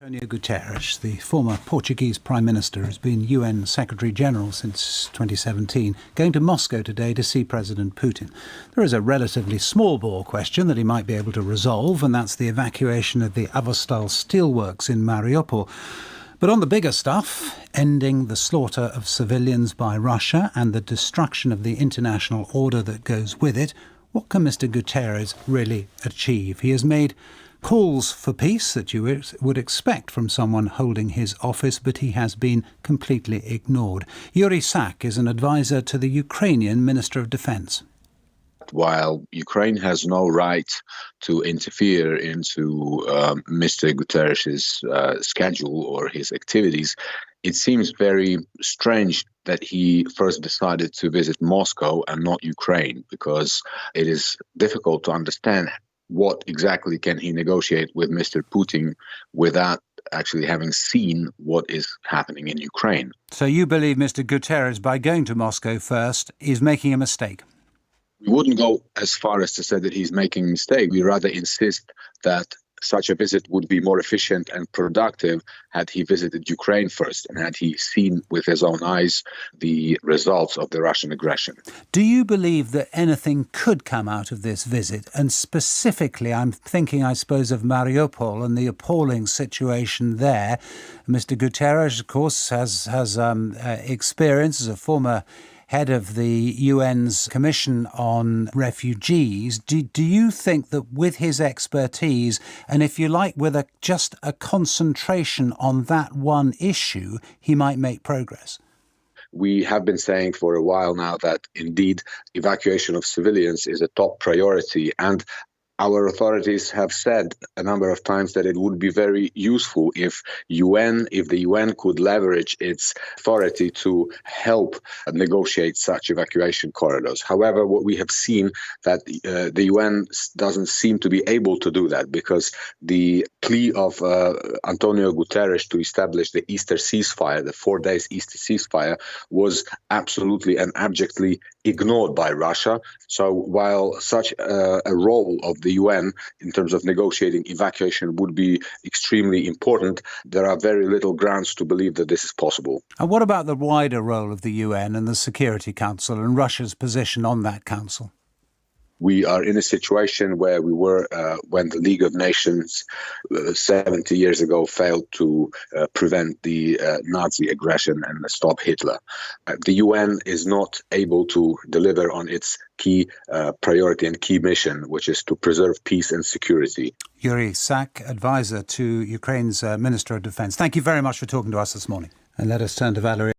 António Guterres, the former Portuguese Prime Minister, has been UN Secretary-General since 2017, going to Moscow today to see President Putin. There is a relatively small-bore question that he might be able to resolve, and that's the evacuation of the Avostal steelworks in Mariupol. But on the bigger stuff, ending the slaughter of civilians by Russia and the destruction of the international order that goes with it, what can Mr. Guterres really achieve? He has made calls for peace that you would expect from someone holding his office, but he has been completely ignored. Yuriy is an advisor to the Ukrainian Minister of Defence. While Ukraine has no right to interfere into Mr. Guterres' schedule or his activities, it seems very strange that he first decided to visit Moscow and not Ukraine, because it is difficult to understand what exactly can he negotiate with Mr. Putin without actually having seen what is happening in Ukraine. So you believe Mr. Guterres, by going to Moscow first, is making a mistake? We wouldn't go as far as to say that he's making a mistake. We rather insist that such a visit would be more efficient and productive had he visited Ukraine first and had he seen with his own eyes the results of the Russian aggression. Do you believe that anything could come out of this visit? And specifically, I'm thinking, I suppose, of Mariupol and the appalling situation there. Mr. Guterres, of course, has experience as a former head of the UN's Commission on Refugees. Do you think that with his expertise, and if you like, with just a concentration on that one issue, he might make progress? We have been saying for a while now that indeed evacuation of civilians is a top priority, and our authorities have said a number of times that it would be very useful if the UN could leverage its authority to help negotiate such evacuation corridors. However, what we have seen that the UN doesn't seem to be able to do that, because the plea of António Guterres to establish the Easter ceasefire, the 4 days Easter ceasefire, was absolutely and abjectly ignored by Russia. So while such a role of the UN in terms of negotiating evacuation would be extremely important, there are very little grounds to believe that this is possible. And what about the wider role of the UN and the Security Council and Russia's position on that council? We are in a situation where we were when the League of Nations 70 years ago failed to prevent the Nazi aggression and stop Hitler. The UN is not able to deliver on its key priority and key mission, which is to preserve peace and security. Yuriy, advisor to Ukraine's Minister of Defence. Thank you very much for talking to us this morning. And let us turn to Valerie.